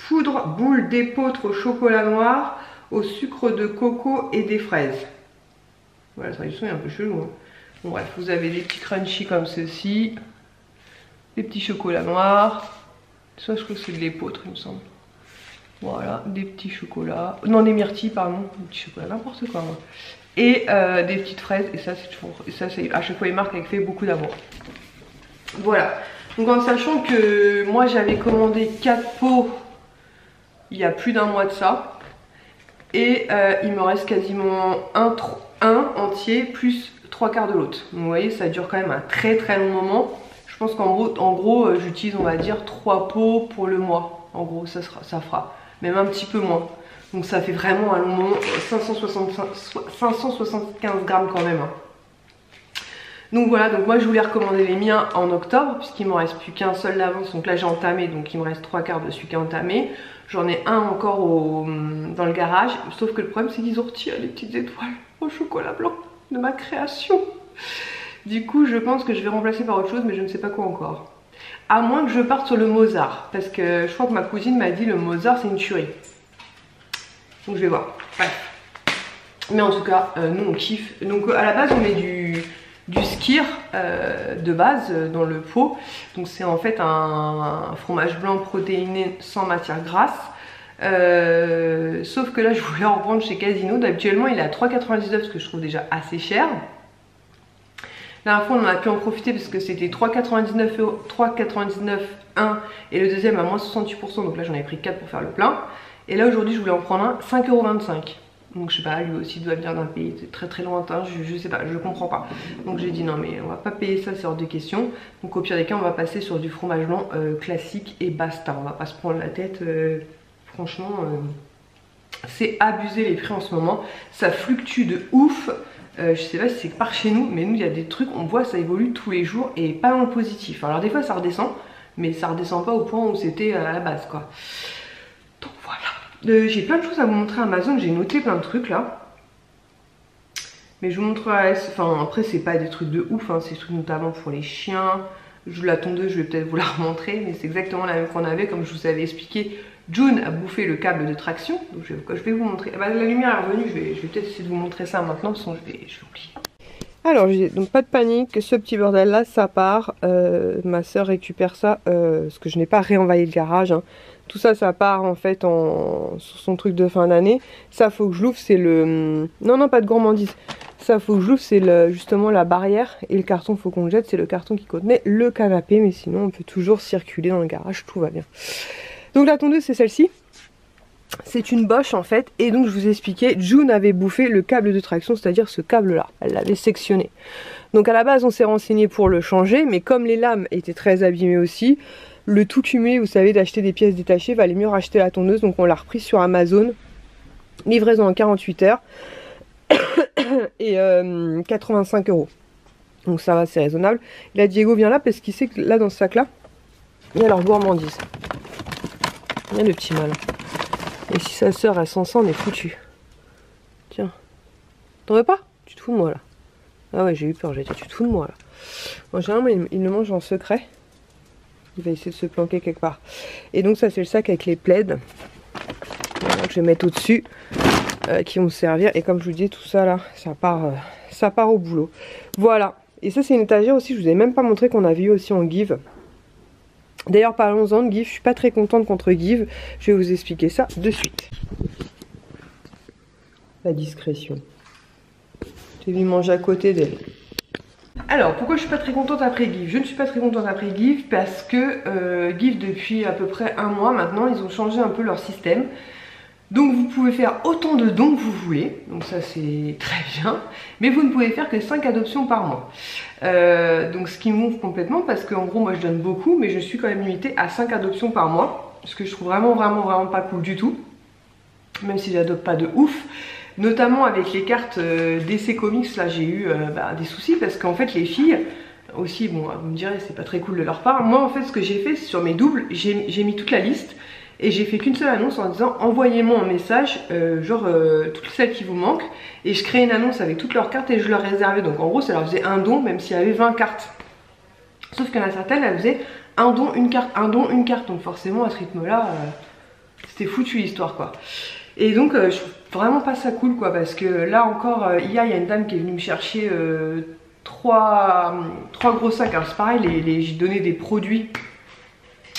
poudre boule d'épeautre au chocolat noir, au sucre de coco et des fraises. Voilà, la traduction est un peu chelou. Hein. Bon, bref, vous avez des petits crunchy comme ceci, des petits chocolats noirs. Ça, je crois que c'est de l'épeautre, il me semble. Voilà, des petits chocolats. Non, des myrtilles, pardon. Des petits chocolats, n'importe quoi. Moi. Et des petites fraises. Et ça, c'est toujours. Et ça, c'est à chaque fois, les marques avec fait beaucoup d'amour. Voilà. Donc, en sachant que moi, j'avais commandé 4 pots il y a plus d'un mois de ça. Et il me reste quasiment un entier plus 3/4 de l'autre. Donc, vous voyez, ça dure quand même un très très long moment. Je pense qu'en gros, j'utilise, on va dire, 3 pots pour le mois. En gros, ça fera. Même un petit peu moins. Donc ça fait vraiment un long moment, 575 grammes quand même. Hein. Donc voilà, donc moi je voulais recommander les miens en octobre, puisqu'il ne m'en reste plus qu'un seul d'avance. Donc là j'ai entamé, donc il me reste 3/4 de celui qui est entamé. J'en ai un encore dans le garage, sauf que le problème c'est qu'ils ont retiré les petites étoiles au chocolat blanc de ma création. Du coup je pense que je vais remplacer par autre chose, mais je ne sais pas quoi encore. À moins que je parte sur le Mozart, parce que je crois que ma cousine m'a dit le Mozart c'est une tuerie. Donc je vais voir. Bref. Mais en tout cas, nous on kiffe. Donc à la base on met du skyr de base dans le pot. Donc c'est en fait un fromage blanc protéiné sans matière grasse. Sauf que là je voulais en prendre chez Casino. Habituellement il est à 3,99 ce que je trouve déjà assez cher. La dernière fois on a pu en profiter parce que c'était 3,99 un et le deuxième à moins 68%, donc là j'en ai pris 4 pour faire le plein. Et là aujourd'hui je voulais en prendre un, 5,25 €. Donc je sais pas, lui aussi doit venir d'un pays très très lointain, je sais pas, je comprends pas. Donc j'ai dit non mais on va pas payer ça, c'est hors de question. Donc au pire des cas on va passer sur du fromage blanc classique et basta, on va pas se prendre la tête, franchement c'est abusé les prix en ce moment, ça fluctue de ouf. Je sais pas si c'est par chez nous, mais nous il y a des trucs, on voit ça évolue tous les jours et pas dans le positif. Alors des fois ça redescend, mais ça redescend pas au point où c'était à la base quoi. Donc voilà. J'ai plein de choses à vous montrer à Amazon, j'ai noté plein de trucs là. Mais je vous montrerai, enfin après c'est pas des trucs de ouf, hein, c'est des trucs notamment pour les chiens. La tondeuse je vais peut-être vous la remontrer, mais c'est exactement la même qu'on avait, comme je vous avais expliqué. June a bouffé le câble de traction, donc je vais vous montrer. Ah bah, la lumière est revenue, je vais peut-être essayer de vous montrer ça maintenant, sinon je vais oublier. Alors donc pas de panique, ce petit bordel là ça part, ma soeur récupère ça, parce que je n'ai pas réenvaillé le garage, hein. Tout ça ça part en fait sur son truc de fin d'année. Ça faut que je l'ouvre, c'est le... Non pas de gourmandise, ça faut que je l'ouvre, c'est justement la barrière, et le carton faut qu'on le jette, c'est le carton qui contenait le canapé, mais sinon on peut toujours circuler dans le garage, tout va bien. Donc la tondeuse c'est celle-ci. C'est une Bosch en fait, et donc je vous expliquais, June avait bouffé le câble de traction, c'est-à-dire ce câble là, elle l'avait sectionné. Donc à la base on s'est renseigné pour le changer, mais comme les lames étaient très abîmées aussi, le tout cumulé, vous savez, d'acheter des pièces détachées, valait mieux racheter la tondeuse, donc on l'a reprise sur Amazon, livraison en 48 heures, et 85 €. Donc ça va, c'est raisonnable. Et là Diego vient là parce qu'il sait que là dans ce sac là, il y a leur gourmandise. Il y a le petit malin. Et si sa sœur elle s'en sent, on est foutu. Tiens. T'en veux pas? Tu te fous de moi là. Ah ouais, j'ai eu peur, j'ai dit tu te fous de moi là. Bon, généralement il le mange en secret. Il va essayer de se planquer quelque part. Et donc ça c'est le sac avec les plaids. Voilà, que je vais mettre au-dessus. Qui vont me servir. Et comme je vous dis, tout ça là, ça part au boulot. Voilà. Et ça c'est une étagère aussi, je vous ai même pas montré qu'on avait eu aussi en give. D'ailleurs parlons-en de give, je suis pas très contente contre give. Je vais vous expliquer ça de suite. La discrétion. J'ai vu manger à côté d'elle. Alors pourquoi je suis pas très contente après give? Je ne suis pas très contente après give parce que give depuis à peu près un mois maintenant, ils ont changé un peu leur système. Donc vous pouvez faire autant de dons que vous voulez, donc ça c'est très bien, mais vous ne pouvez faire que 5 adoptions par mois. Donc ce qui me gonfle complètement parce qu'en gros moi je donne beaucoup, mais je suis quand même limitée à 5 adoptions par mois, ce que je trouve vraiment pas cool du tout, même si j'adopte pas de ouf. Notamment avec les cartes DC Comics, là j'ai eu des soucis parce qu'en fait les filles aussi, bon vous me direz c'est pas très cool de leur part, moi en fait ce que j'ai fait sur mes doubles, j'ai mis toute la liste. Et j'ai fait qu'une seule annonce en disant envoyez-moi un message, toutes celles qui vous manquent. Et je créais une annonce avec toutes leurs cartes et je leur réservais. Donc en gros ça leur faisait un don même s'il y avait 20 cartes. Sauf qu'il y en a certaines, elles faisaient un don, une carte, un don, une carte. Donc forcément à ce rythme là, c'était foutu l'histoire quoi. Et donc je trouve vraiment pas ça cool quoi. Parce que là encore, hier il y a une dame qui est venue me chercher 3 gros sacs. Alors c'est pareil, j'ai donné des produits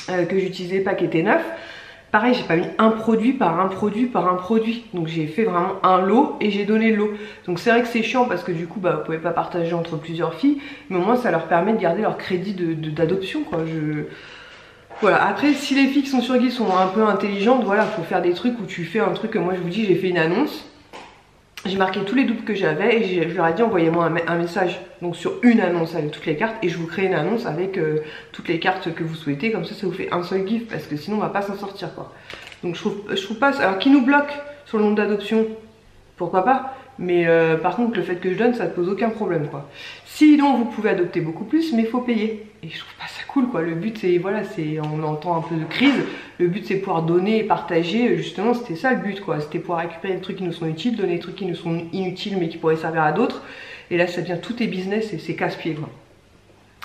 que j'utilisais pas qui étaient neufs. Pareil, j'ai pas mis un produit par un produit par un produit. Donc j'ai fait vraiment un lot et j'ai donné le lot. Donc c'est vrai que c'est chiant parce que du coup vous pouvez pas partager entre plusieurs filles. Mais au moins ça leur permet de garder leur crédit d'adoption quoi. Voilà, après si les filles qui sont sur Give sont un peu intelligentes, voilà, faut faire des trucs où tu fais un truc, moi je vous dis j'ai fait une annonce. J'ai marqué tous les doubles que j'avais et je leur ai dit envoyez-moi un message donc sur une annonce avec toutes les cartes et je vous crée une annonce avec toutes les cartes que vous souhaitez, comme ça vous fait un seul give parce que sinon on va pas s'en sortir quoi. Donc je trouve pas, alors qui nous bloque sur le nombre d'adoption, pourquoi pas, mais par contre le fait que je donne ça ne pose aucun problème quoi. Sinon vous pouvez adopter beaucoup plus mais il faut payer et je trouve pas ça cool quoi. Le but c'est, voilà, c'est, on entend un peu de crise, le but c'est pouvoir donner et partager, justement c'était ça le but quoi, c'était pouvoir récupérer des trucs qui nous sont utiles, donner des trucs qui nous sont inutiles mais qui pourraient servir à d'autres, et là ça devient tout est business et c'est casse-pied quoi.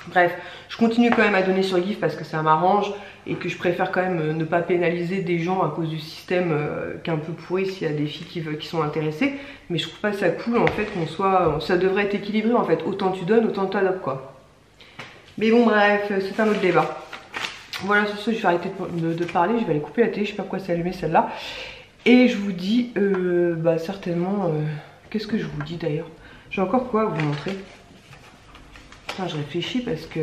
Bref, je continue quand même à donner sur Give parce que ça m'arrange et que je préfère quand même ne pas pénaliser des gens à cause du système qui est un peu pourri s'il y a des filles qui sont intéressées. Mais je trouve pas ça cool en fait qu'on soit... Ça devrait être équilibré en fait. Autant tu donnes, autant tu adoptes quoi. Mais bon bref, c'est un autre débat. Voilà, sur ce je vais arrêter de parler. Je vais aller couper la télé, je sais pas pourquoi c'est allumé celle-là. Et je vous dis certainement... Qu'est-ce que je vous dis d'ailleurs? J'ai encore quoi à vous montrer? Putain, je réfléchis parce que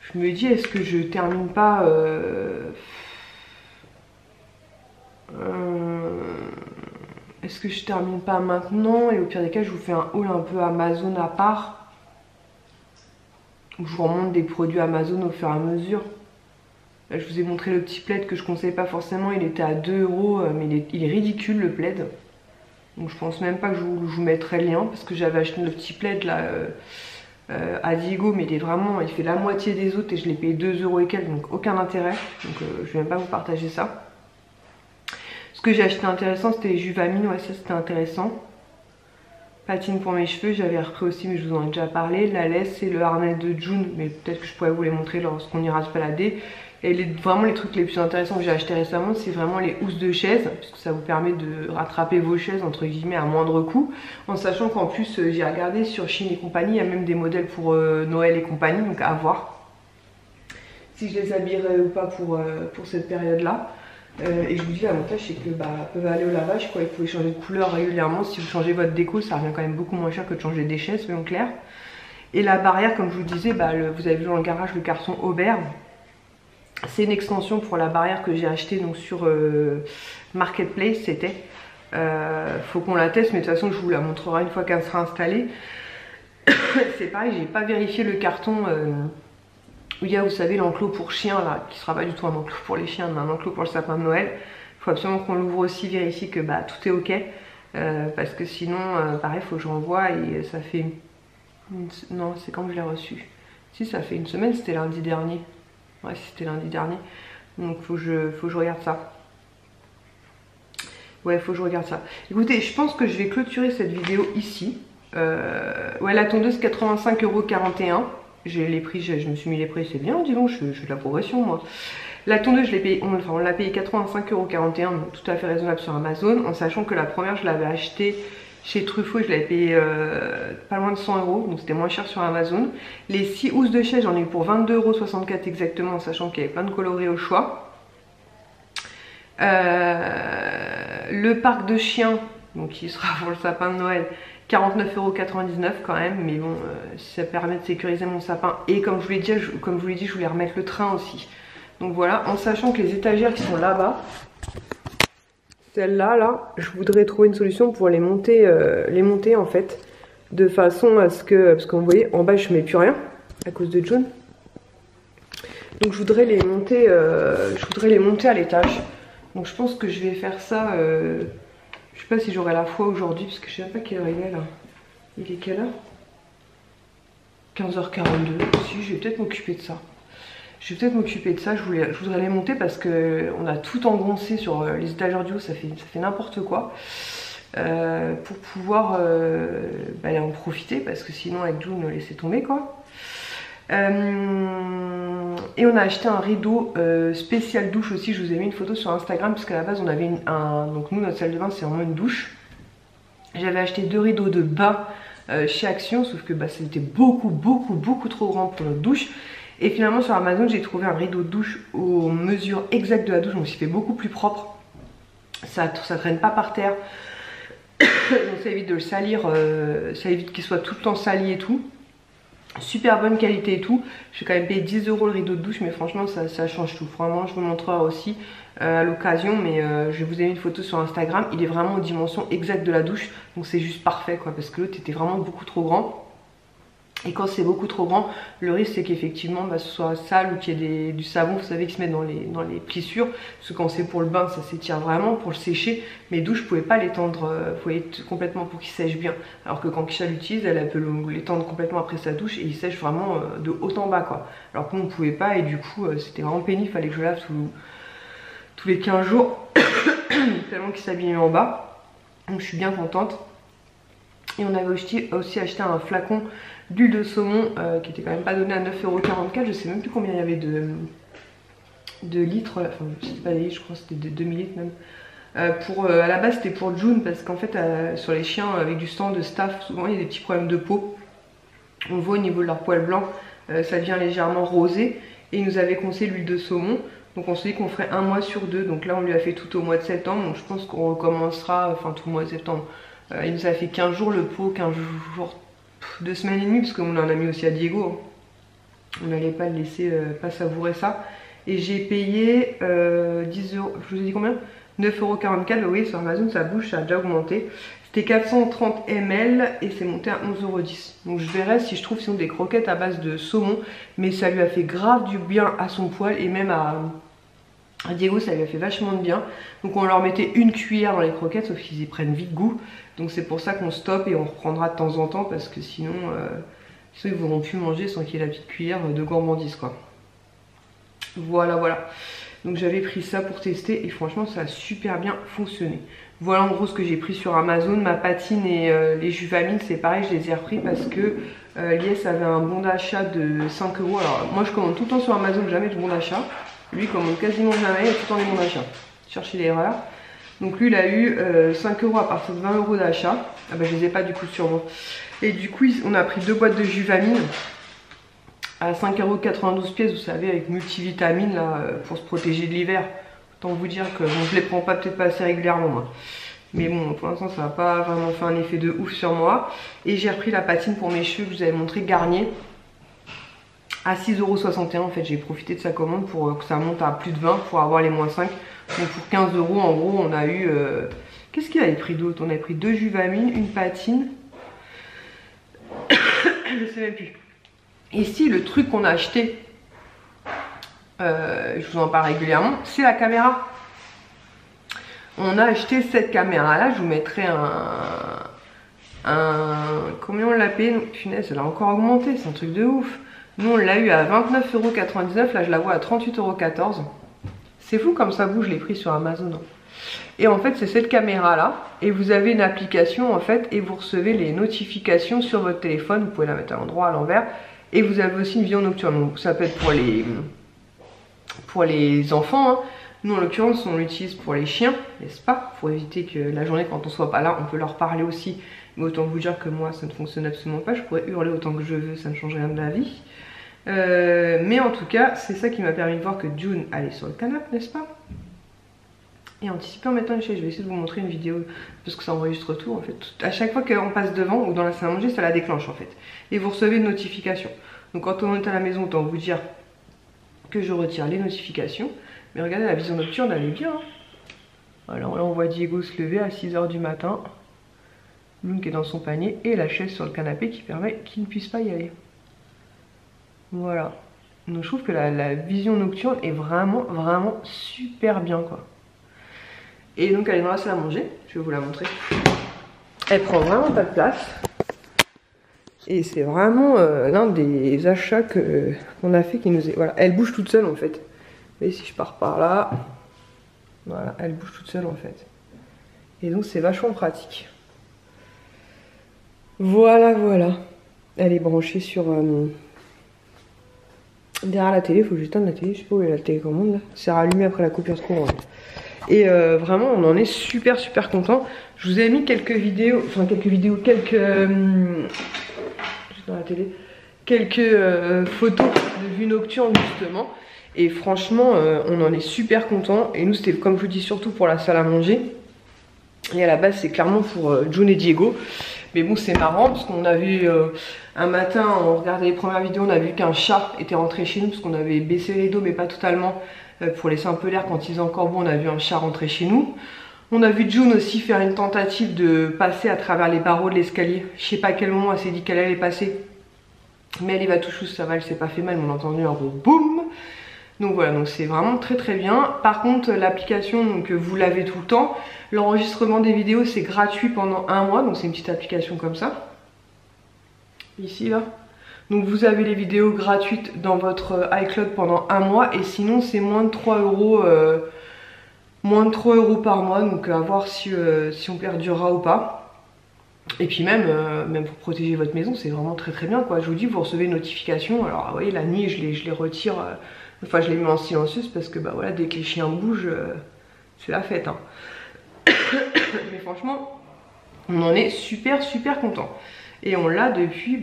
je me dis est-ce que je termine pas est-ce que je termine pas maintenant et au pire des cas je vous fais un haul un peu Amazon à part où je vous remonte des produits Amazon au fur et à mesure. Là je vous ai montré le petit plaid que je conseille pas forcément, il était à 2 €, mais il est ridicule le plaid. Donc je pense même pas que je vous mettrai le lien parce que j'avais acheté le petit plaid là à Diego, mais il fait la moitié des autres et je l'ai payé 2 € et quelques, donc aucun intérêt. Donc je vais même pas vous partager ça. Ce que j'ai acheté intéressant c'était les Juvamine, ouais ça c'était intéressant. Patine pour mes cheveux, j'avais repris aussi mais je vous en ai déjà parlé. La laisse et le harnais de June, mais peut-être que je pourrais vous les montrer lorsqu'on ira se balader. Et vraiment les trucs les plus intéressants que j'ai acheté récemment, c'est vraiment les housses de chaise, puisque ça vous permet de rattraper vos chaises entre guillemets à moindre coût, en sachant qu'en plus j'ai regardé sur Chine et compagnie, il y a même des modèles pour Noël et compagnie, donc à voir si je les habillerai ou pas pour cette période là. Et je vous dis l'avantage c'est que peuvent aller au lavage quoi, il faut changer de couleur régulièrement. Si vous changez votre déco ça revient quand même beaucoup moins cher que de changer des chaises, soyons clairs. Et la barrière comme je vous disais, vous avez vu dans le garage le carton Aubert. C'est une extension pour la barrière que j'ai achetée donc sur Marketplace, c'était. Faut qu'on la teste, mais de toute façon je vous la montrerai une fois qu'elle sera installée. C'est pareil, j'ai pas vérifié le carton où il y a, vous savez, l'enclos pour chiens là, qui sera pas du tout un enclos pour les chiens, mais un enclos pour le sapin de Noël. Il faut absolument qu'on l'ouvre aussi, vérifier que bah, tout est ok, parce que sinon, pareil, il faut que je renvoie et ça fait... Non, c'est quand je l'ai reçu. Si, ça fait une semaine, c'était lundi dernier. Ouais, c'était lundi dernier. Donc faut que je regarde ça. Ouais, faut que je regarde ça. Écoutez, je pense que je vais clôturer cette vidéo ici. Ouais, la tondeuse 85,41 €. J'ai les prix, je me suis mis les prix, c'est bien, dis donc, je fais de la progression moi. La tondeuse, je l'ai payée, on l'a payé 85,41 €, donc tout à fait raisonnable sur Amazon, en sachant que la première, je l'avais achetée chez Truffaut, je l'avais payé pas loin de 100 €, donc c'était moins cher sur Amazon. Les 6 housses de chaise, j'en ai eu pour 22,64 € exactement, en sachant qu'il y avait plein de coloris au choix. Le parc de chiens, donc qui sera pour le sapin de Noël, 49,99 € quand même, mais bon, ça permet de sécuriser mon sapin. Et comme je vous l'ai dit, je voulais remettre le train aussi. Donc voilà, en sachant que les étagères qui sont là-bas, celles-là, là, je voudrais trouver une solution pour les monter en fait, de façon à ce que, parce que vous voyez, en bas je mets plus rien à cause de June. Donc je voudrais les monter à l'étage. Donc je pense que je vais faire ça. Je sais pas si j'aurai la foi aujourd'hui, parce que je sais même pas quelle heure il est là. Il est quelle heure? 15h42. Si, je vais peut-être m'occuper de ça. Je vais peut-être m'occuper de ça. Je voudrais les monter parce que on a tout engoncé sur les étagères du haut. Ça fait n'importe quoi. Pour pouvoir en profiter, parce que sinon avec June, laisser tomber quoi. Et on a acheté un rideau spécial douche aussi. Je vous ai mis une photo sur Instagram, puisqu'à la base on avait donc nous, notre salle de bain c'est vraiment une douche. J'avais acheté 2 rideaux de bain chez Action, sauf que c'était beaucoup trop grand pour notre douche. Et finalement sur Amazon j'ai trouvé un rideau de douche aux mesures exactes de la douche, donc il fait beaucoup plus propre. Ça traîne pas par terre. Donc ça évite de le salir, ça évite qu'il soit tout le temps sali et tout. Super bonne qualité et tout. J'ai quand même payé 10 € le rideau de douche, mais franchement ça change tout. Vraiment, je vous montrerai aussi à l'occasion, mais je vous ai mis une photo sur Instagram. Il est vraiment aux dimensions exactes de la douche, donc c'est juste parfait quoi, parce que l'autre était vraiment beaucoup trop grand. Et quand c'est beaucoup trop grand, le risque c'est qu'effectivement ce soit sale ou qu'il y ait du savon, vous savez, qui se met dans les plissures. Parce que quand c'est pour le bain, ça s'étire vraiment. Pour le sécher, mes douches, je pouvais pas l'étendre complètement pour qu'il sèche bien. Alors que quand Kisha l'utilise, elle peut l'étendre complètement après sa douche et il sèche vraiment de haut en bas quoi. Alors que nous on pouvait pas, et du coup c'était vraiment pénible, il fallait que je lave tous les 15 jours. Tellement qu'il s'abîmait en bas. Donc je suis bien contente. Et on avait aussi acheté un flacon d'huile de saumon qui était quand même pas donné à 9,44 €. Je sais même plus combien il y avait de litres. Enfin, c'était pas des litres, je crois que c'était de 2 litres même. À la base c'était pour June, parce qu'en fait sur les chiens avec du sang de staff, souvent il y a des petits problèmes de peau. On voit au niveau de leur poil blanc, ça devient légèrement rosé. Et il nous avait conseillé l'huile de saumon. Donc on s'est dit qu'on ferait 1 mois sur 2. Donc là on lui a fait tout au mois de septembre. Donc je pense qu'on recommencera, enfin tout le mois de septembre. Il nous a fait 15 jours le pot, 15 jours, 2 semaines et demie, parce qu'on en a mis aussi à Diego. On n'allait pas le laisser pas savourer ça. Et j'ai payé 10 €, je vous ai dit combien? 9,44 €. Vous voyez sur Amazon ça bouge, ça a déjà augmenté. C'était 430 ml et c'est monté à 11,10 €. Donc je verrai si je trouve sinon des croquettes à base de saumon. Mais ça lui a fait grave du bien à son poil, et même à Diego ça lui a fait vachement de bien. Donc on leur mettait 1 cuillère dans les croquettes, sauf qu'ils y prennent vite goût. Donc c'est pour ça qu'on stoppe et on reprendra de temps en temps, parce que sinon ils ne voudront plus manger sans qu'il y ait la petite cuillère de gourmandise quoi. Voilà. Donc j'avais pris ça pour tester et franchement ça a super bien fonctionné. Voilà en gros ce que j'ai pris sur Amazon. Ma patine et les Juvamine, c'est pareil, je les ai repris parce que Lies avait un bon d'achat de 5 €. Alors moi je commande tout le temps sur Amazon, jamais de bon d'achat. Lui il commande quasiment jamais, il y a tout le temps des bons d'achat. Cherchez l'erreur. Donc lui il a eu 5 € à partir de 20 € d'achat. Ah bah je les ai pas du coup sur moi. Et du coup on a pris 2 boîtes de Juvamine à 5,92 €, vous savez, avec multivitamines là, pour se protéger de l'hiver. Autant vous dire que bon, je les prends peut-être pas assez régulièrement moi. Mais bon, pour l'instant ça n'a pas vraiment fait un effet de ouf sur moi. Et j'ai repris la patine pour mes cheveux que je vous avais montré, Garnier. à 6,61 € en fait. J'ai profité de sa commande pour que ça monte à plus de 20 pour avoir les moins 5. Donc pour 15 € en gros on a eu... Qu'est-ce qu'il avait pris d'autre? On avait pris 2 Juvamine, une patine. Je sais même plus. Ici le truc qu'on a acheté, je vous en parle régulièrement, c'est la caméra. On a acheté cette caméra là, je vous mettrai combien on l'a payé? Punaise, elle a encore augmenté, c'est un truc de ouf. Nous on l'a eu à 29,99 €, là je la vois à 38,14 €. C'est fou comme ça bouge les prix sur Amazon. Hein. Et en fait c'est cette caméra là, et vous avez une application en fait, et vous recevez les notifications sur votre téléphone, vous pouvez la mettre à l'endroit, à l'envers, et vous avez aussi une vision nocturne, donc ça peut être pour les enfants, hein. Nous en l'occurrence on l'utilise pour les chiens, n'est-ce pas? Pour éviter que la journée quand on soit pas là, on peut leur parler aussi. Mais autant vous dire que moi ça ne fonctionne absolument pas, je pourrais hurler autant que je veux, ça ne change rien de la vie. Mais en tout cas c'est ça qui m'a permis de voir que June allait sur le canapé, n'est-ce pas? Et anticiper en mettant une chaise, je vais essayer de vous montrer une vidéo parce que ça enregistre tout en fait. À chaque fois qu'on passe devant ou dans la salle à manger, ça la déclenche en fait. Et vous recevez une notification. Donc quand on est à la maison, autant vous dire que je retire les notifications. Mais regardez, la vision nocturne elle est bien. Hein. Alors là on voit Diego se lever à 6 h du matin. Lune qui est dans son panier et la chaise sur le canapé qui permet qu'il ne puisse pas y aller. Voilà. Donc je trouve que la vision nocturne est vraiment super bien quoi. Et donc elle est dans la salle à manger, je vais vous la montrer. Elle prend vraiment pas de place. Et c'est vraiment l'un des achats qu'on a fait qui nous est... Voilà, elle bouge toute seule en fait. Et si je pars par là, voilà, elle bouge toute seule en fait. Et donc c'est vachement pratique. Voilà. Elle est branchée sur... derrière la télé, il faut que j'éteigne la télé, je sais pas où est la télécommande là. C'est rallumé après la coupure de courant. Et vraiment on en est super content. Je vous ai mis quelques vidéos, dans la télé, quelques photos de vue nocturne justement. Et franchement on en est super content. Et nous c'était comme je vous dis surtout pour la salle à manger. Et à la base c'est clairement pour June et Diego. Mais bon c'est marrant parce qu'on a vu un matin, on regardait les premières vidéos, on a vu qu'un chat était rentré chez nous parce qu'on avait baissé les rideaux mais pas totalement pour laisser un peu l'air quand il faisait encore beau. On a vu un chat rentrer chez nous. On a vu June aussi faire une tentative de passer à travers les barreaux de l'escalier. Je sais pas à quel moment elle s'est dit qu'elle allait passer. Mais elle y va tout chou, ça va, elle s'est pas fait mal, mais on a entendu un gros boum. Donc voilà, donc c'est vraiment très bien. Par contre l'application, donc vous l'avez tout le temps. L'enregistrement des vidéos c'est gratuit pendant 1 mois, donc c'est une petite application comme ça. Ici là. Donc vous avez les vidéos gratuites dans votre iCloud pendant 1 mois. Et sinon c'est moins de 3 €. Moins de 3 € par mois, donc à voir si on perdurera ou pas. Et puis même pour protéger votre maison, c'est vraiment très bien quoi. Je vous dis, vous recevez une notification. Alors vous voyez, la nuit je les retire, enfin je les mets en silencieuse parce que bah voilà, dès que les chiens bougent, c'est la fête hein. Mais franchement, on en est super content. Et on l'a depuis,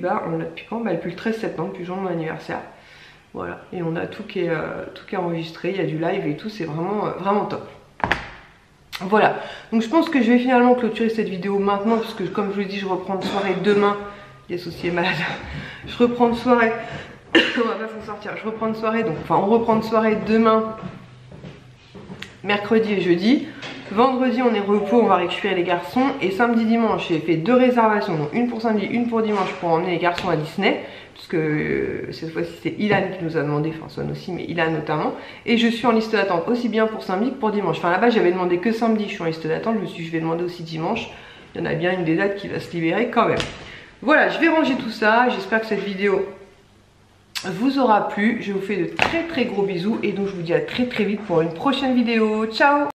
quand? Depuis le 13 septembre, depuis le jour de mon anniversaire. Voilà, et on a tout qui est enregistré, il y a du live et tout, c'est vraiment top. Voilà, donc je pense que je vais finalement clôturer cette vidéo maintenant parce que comme je vous l'ai dit, je reprends de soirée demain. Yes aussi est malade. Je reprends de soirée. On va pas s'en sortir. Je reprends de soirée, donc on reprend de soirée demain, mercredi et jeudi. Vendredi on est repos, on va récupérer les garçons. Et samedi, dimanche, j'ai fait 2 réservations, donc une pour samedi, une pour dimanche pour emmener les garçons à Disney. Parce que cette fois-ci c'est Ilan qui nous a demandé, enfin Swan aussi, mais Ilan notamment. Et je suis en liste d'attente aussi bien pour samedi que pour dimanche. Enfin là-bas j'avais demandé que samedi, je suis en liste d'attente. Je me suis dit je vais demander aussi dimanche. Il y en a bien une des dates qui va se libérer quand même. Voilà, je vais ranger tout ça. J'espère que cette vidéo vous aura plu. Je vous fais de très gros bisous. Et donc je vous dis à très vite pour une prochaine vidéo. Ciao!